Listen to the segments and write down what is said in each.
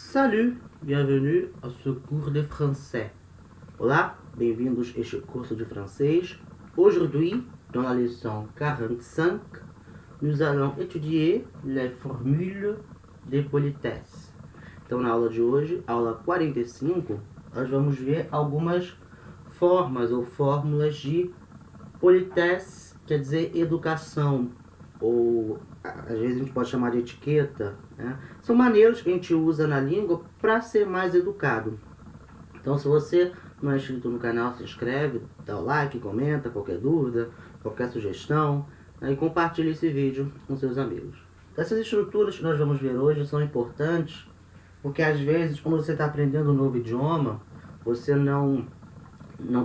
Salut, bienvenue à ce cours de français. Olá, bem-vindos a este curso de francês. Aujourd'hui, dans la leçon 45, nous allons étudier les formules de politesse. Então, na aula de hoje, aula 45, nós vamos ver algumas formas ou fórmulas de politesse, quer dizer educação, ou às vezes a gente pode chamar de etiqueta, né? São maneiras que a gente usa na língua para ser mais educado. Então, se você não é inscrito no canal, se inscreve, dá o like, comenta qualquer dúvida, qualquer sugestão, né? E compartilhe esse vídeo com seus amigos. Essas estruturas que nós vamos ver hoje são importantes porque às vezes, quando você está aprendendo um novo idioma, você não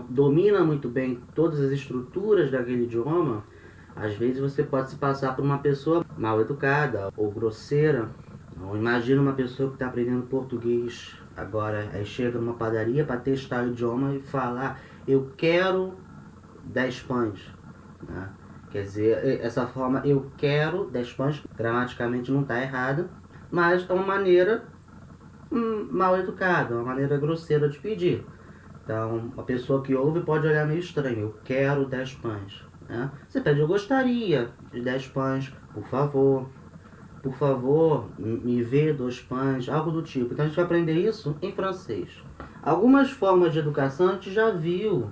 domina muito bem todas as estruturas daquele idioma. Às vezes você pode se passar por uma pessoa mal educada ou grosseira. Então, imagina uma pessoa que está aprendendo português agora, aí chega numa padaria para testar o idioma e fala: eu quero 10 pães, né? Quer dizer, essa forma eu quero 10 pães gramaticalmente não está errada, mas é uma maneira mal educada, uma maneira grosseira de pedir. Então, a pessoa que ouve pode olhar meio estranho. Eu quero 10 pães. Né? Você pede, eu gostaria de 10 pães, por favor. Por favor, me vê 2 pães, algo do tipo. Então, a gente vai aprender isso em francês. Algumas formas de educação a gente já viu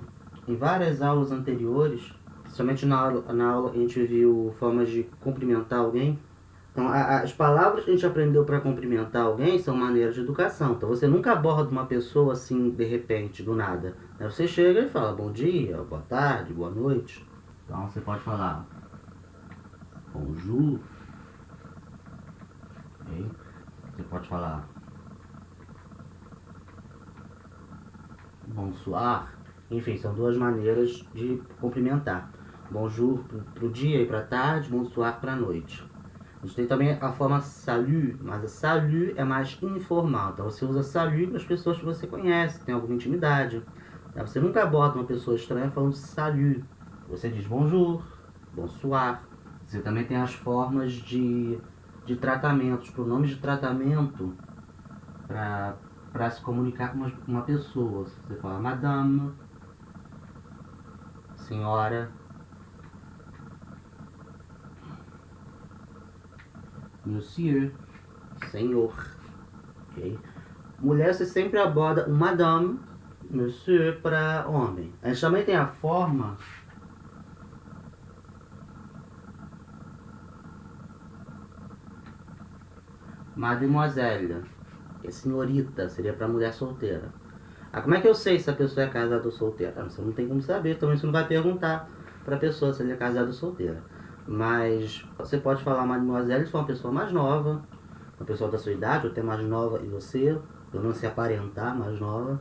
em várias aulas anteriores. Somente na aula a gente viu formas de cumprimentar alguém. Então, as palavras que a gente aprendeu para cumprimentar alguém são maneiras de educação. Então, você nunca aborda uma pessoa assim, de repente, do nada. Você chega e fala bom dia, boa tarde, boa noite. Então, você pode falar bonjour. Okay? Você pode falar bonsoir. Enfim, são duas maneiras de cumprimentar. Bonjour para o dia e para a tarde, bonsoir para a noite. A gente tem também a forma salut, mas a salut é mais informal. Então você usa salut para as pessoas que você conhece, tem alguma intimidade. Você nunca aborda uma pessoa estranha falando salut. Você diz bonjour, bonsoir. Você também tem as formas de tratamentos, pronomes de tratamento para se comunicar com uma pessoa. Você fala madame, senhora, monsieur, senhor. Okay? Mulher, você sempre aborda o madame, monsieur para homem. A gente também tem a forma mademoiselle, que é senhorita, seria para mulher solteira. Como é que eu sei se a pessoa é casada ou solteira? Você não tem como saber, também você não vai perguntar para a pessoa se ela é casada ou solteira. Mas você pode falar mademoiselle se for uma pessoa mais nova, uma pessoa da sua idade, ou até mais nova e você, pelo menos se aparentar mais nova.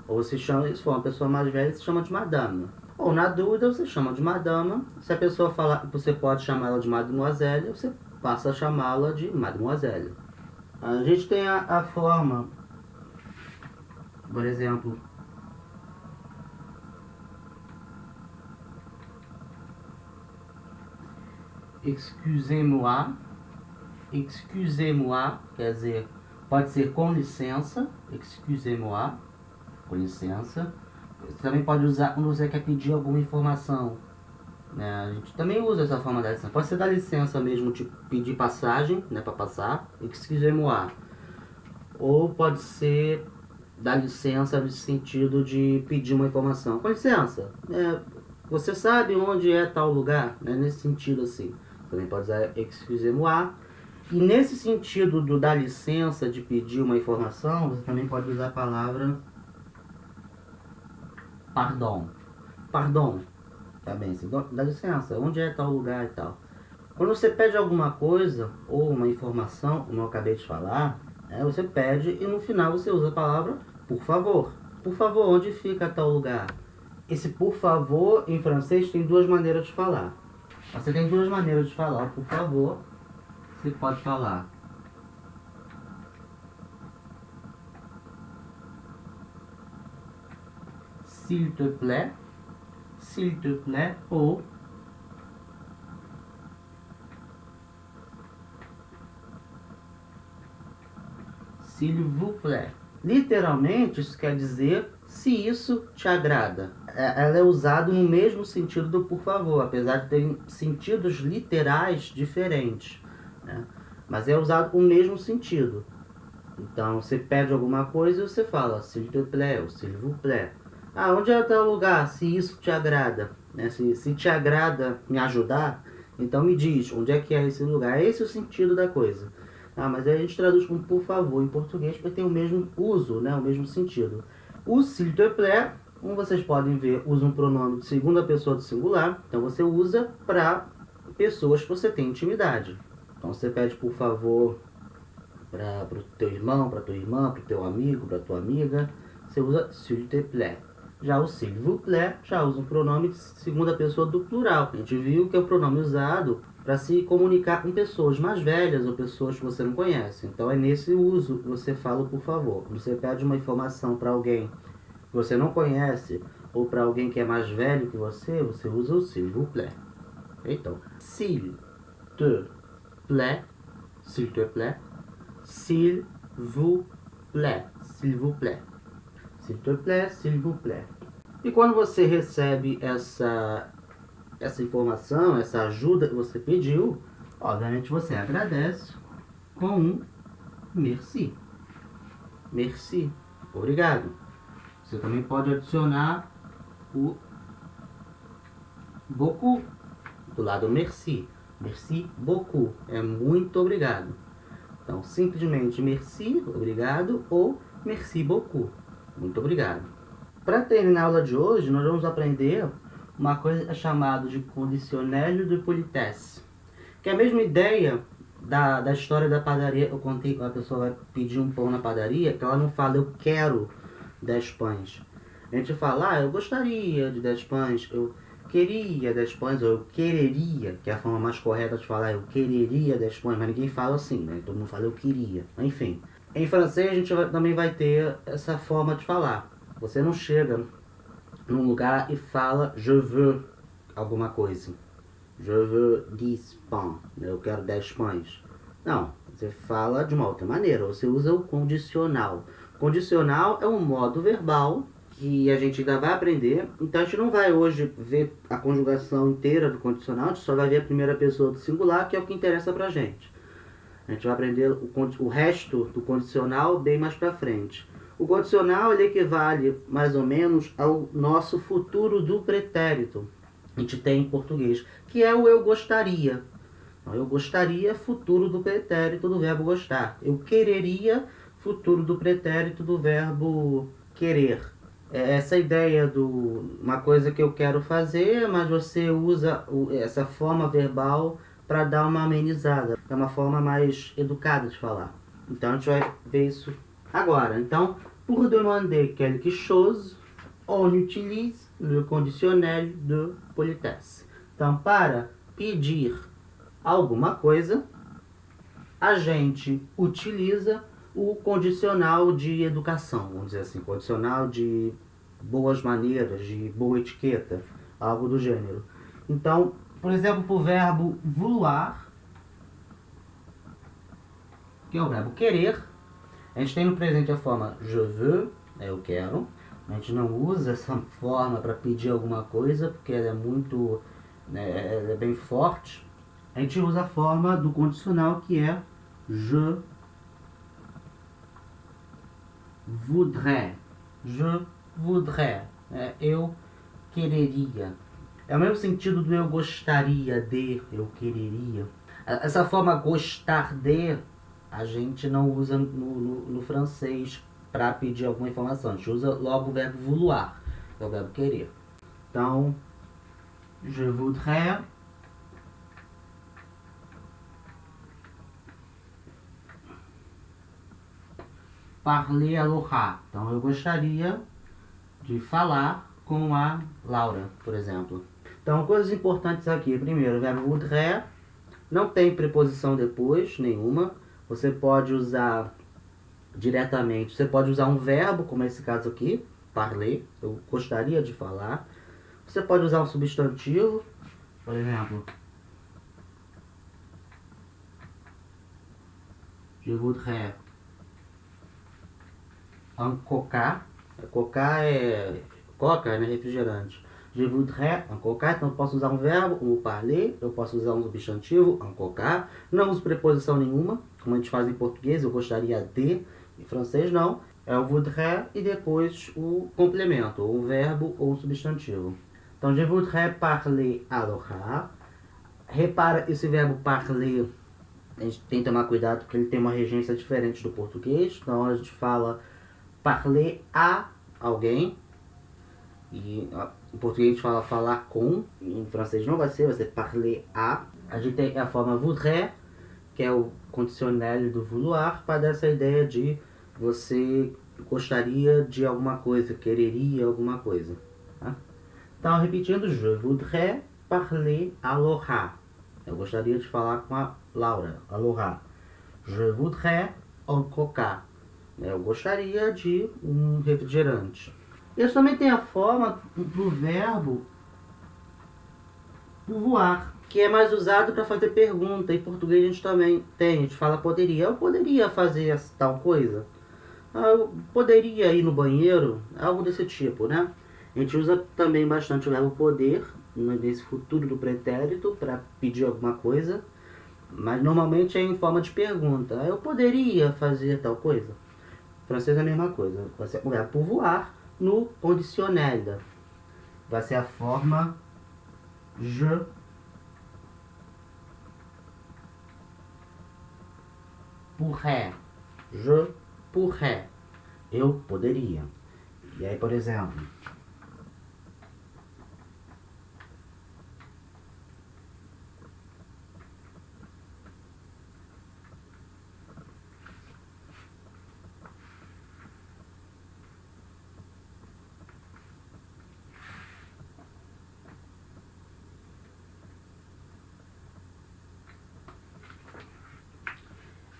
Ou se chama, se for uma pessoa mais velha, se chama de madame. Ou na dúvida, você chama de madame. Se a pessoa falar que você pode chamar ela de mademoiselle, você passa a chamá-la de mademoiselle. A gente tem a forma, por exemplo, excusez-moi. Excusez-moi, quer dizer, pode ser com licença, excusez-moi, com licença. Você também pode usar quando você quer pedir alguma informação, né? A gente também usa essa forma da licença. Pode ser dar licença mesmo, tipo pedir passagem, né, para passar, excusez-moi. Ou pode ser dar licença no sentido de pedir uma informação. Com licença, você sabe onde é tal lugar? Né? Nesse sentido assim. Também pode usar excusez-moi. E nesse sentido do dar licença, de pedir uma informação, você também pode usar a palavra pardon. Pardon. Tá bem, você dá licença, onde é tal lugar e tal. Quando você pede alguma coisa, ou uma informação, como eu acabei de falar, você pede e no final você usa a palavra por favor. Por favor, onde fica tal lugar? Esse por favor, em francês, tem duas maneiras de falar. Você tem duas maneiras de falar por favor. Você pode falar s'il te plaît, ou s'il vous plaît. Literalmente, isso quer dizer se isso te agrada. Ela é usada no mesmo sentido do por favor, apesar de terem sentidos literais diferentes, né? Mas é usado com o mesmo sentido. Então, você pede alguma coisa e você fala s'il te plaît ou s'il vous plaît. Ah, onde é tal lugar? Se isso te agrada, né? Se te agrada me ajudar, então me diz onde é que é esse lugar. É esse o sentido da coisa. Ah, mas aí a gente traduz como por favor em português porque tem o mesmo uso, né? O mesmo sentido. O s'il te plaît, como vocês podem ver, usa um pronome de segunda pessoa do singular. Então você usa para pessoas que você tem intimidade. Então você pede por favor para o teu irmão, para tua irmã, para o teu amigo, para tua amiga. Você usa s'il te plaît. Já o s'il vous plaît já usa um pronome de segunda pessoa do plural. A gente viu que é o pronome usado para se comunicar com pessoas mais velhas ou pessoas que você não conhece. Então é nesse uso que você fala por favor. Quando você pede uma informação para alguém que você não conhece ou para alguém que é mais velho que você usa o s'il vous plaît. Então, s'il te plaît, s'il te plaît, s'il vous plaît, s'il vous plaît. S'il te plaît, s'il vous plaît. E quando você recebe essa informação, essa ajuda que você pediu, obviamente você agradece com um merci. Merci. Obrigado. Você também pode adicionar o beaucoup do lado merci. Merci beaucoup. É muito obrigado. Então, simplesmente merci, obrigado, ou merci beaucoup. Muito obrigado. Para terminar a aula de hoje, nós vamos aprender uma coisa chamada de conditionnel de politesse, que é a mesma ideia da história da padaria. Eu contei que a pessoa vai pedir um pão na padaria, que ela não fala eu quero 10 pães. A gente fala, eu gostaria de 10 pães, eu queria 10 pães, ou eu quereria, que é a forma mais correta de falar, eu quereria 10 pães, mas ninguém fala assim, né? Todo mundo fala eu queria. Enfim, em francês a gente também vai ter essa forma de falar. Você não chega num lugar e fala je veux alguma coisa. Je veux 10 pains, eu quero 10 pães. Não, você fala de uma outra maneira, você usa o condicional. Condicional é um modo verbal que a gente ainda vai aprender, então a gente não vai hoje ver a conjugação inteira do condicional, a gente só vai ver a primeira pessoa do singular, que é o que interessa pra gente. A gente vai aprender o resto do condicional bem mais pra frente. O condicional ele equivale mais ou menos ao nosso futuro do pretérito. A gente tem em português, que é o eu gostaria. Então, eu gostaria, futuro do pretérito do verbo gostar. Eu quereria, futuro do pretérito do verbo querer. É essa ideia do uma coisa que eu quero fazer, mas você usa essa forma verbal para dar uma amenizada. É uma forma mais educada de falar. Então a gente vai ver isso agora. Então, pour demander quelque chose, on utilise le conditionnel de politesse. Então, para pedir alguma coisa, a gente utiliza o condicional de educação, vamos dizer assim, condicional de boas maneiras, de boa etiqueta, algo do gênero. Então, por exemplo, para o verbo vouloir, que é o verbo querer, a gente tem no presente a forma je veux, eu quero. A gente não usa essa forma para pedir alguma coisa, porque ela é muito, ela é bem forte. A gente usa a forma do condicional que é je voudrais. Je voudrais. Eu quereria. É o mesmo sentido do eu gostaria de, eu quereria. Essa forma gostar de, a gente não usa no francês para pedir alguma informação. A gente usa logo o verbo vouloir, que é o verbo querer. Então, je voudrais parler à Laura. Então, eu gostaria de falar com a Laura, por exemplo. Então, coisas importantes aqui. Primeiro, o verbo voudrais não tem preposição depois, nenhuma. Você pode usar diretamente. Você pode usar um verbo, como esse caso aqui, parler, eu gostaria de falar. Você pode usar um substantivo, por exemplo, je voudrais un coca. Coca é coca, né? Refrigerante. Je voudrais un coca. Então eu posso usar um verbo, o parler. Eu posso usar um substantivo, un coca. Não uso preposição nenhuma, como a gente faz em português. Eu gostaria de. Em francês não. É o voudrais e depois o complemento, ou o verbo ou o substantivo. Então, je voudrais parler à Laura. Repara esse verbo parler. A gente tem que tomar cuidado porque ele tem uma regência diferente do português. Então a gente fala parler a alguém. E em português a gente fala falar com. Em francês não vai ser parler a. A gente tem a forma voudrais, que é o conditionnel do vouloir, para dar essa ideia de você gostaria de alguma coisa, quereria alguma coisa. Tá? Então, repetindo, je voudrais parler à Laura. Eu gostaria de falar com a Laura, a Laura. Je voudrais un coca. Eu gostaria de um refrigerante. Eles também têm a forma do verbo pouvoir, que é mais usado para fazer pergunta. Em português a gente também tem. A gente fala poderia. Eu poderia fazer tal coisa? Eu poderia ir no banheiro? Algo desse tipo, né? A gente usa também bastante o verbo poder, nesse futuro do pretérito, para pedir alguma coisa. Mas normalmente é em forma de pergunta. Eu poderia fazer tal coisa? Em francês é a mesma coisa. Vai ser o verbo pouvoir no conditionnel. Vai ser a forma je pourrais. Je pourrais. Eu poderia. E aí, por exemplo,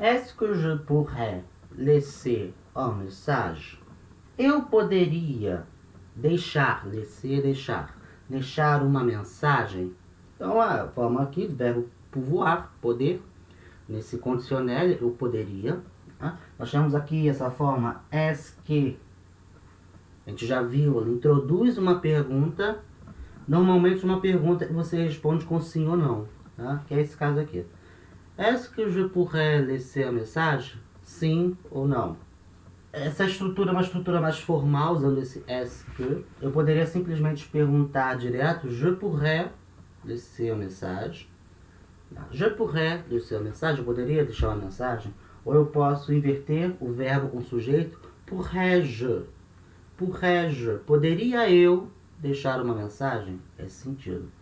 est-ce que je pourrais laisser un message? Eu poderia deixar, laisser, deixar uma mensagem. Então a forma aqui do verbo pouvoir, poder, nesse conditionnel, eu poderia. Tá? Nós temos aqui essa forma est-ce que. A gente já viu, ela introduz uma pergunta. Normalmente uma pergunta você responde com sim ou não. Tá? Que é esse caso aqui. Est-ce que je pourrais laisser un message? Sim ou não. Essa estrutura é uma estrutura mais formal, usando esse est-ce que. Eu poderia simplesmente perguntar direto, je pourrais laisser un message. Je pourrais laisser un message, eu poderia deixar uma mensagem. Ou eu posso inverter o verbo com o sujeito, pourrais-je. Pourrais-je. Poderia eu deixar uma mensagem? Esse sentido.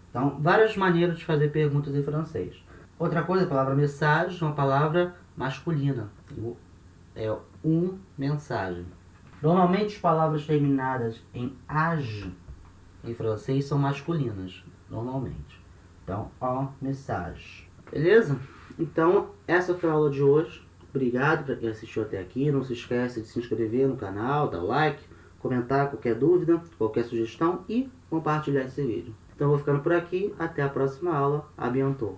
Então, várias maneiras de fazer perguntas em francês. Outra coisa, a palavra message é uma palavra masculina. É mensagem. Normalmente as palavras terminadas em age em francês são masculinas. Normalmente. Então, un message. Beleza? Então, essa foi a aula de hoje. Obrigado para quem assistiu até aqui. Não se esquece de se inscrever no canal, dar like, comentar qualquer dúvida, qualquer sugestão e compartilhar esse vídeo. Então, vou ficando por aqui. Até a próxima aula. A bientôt.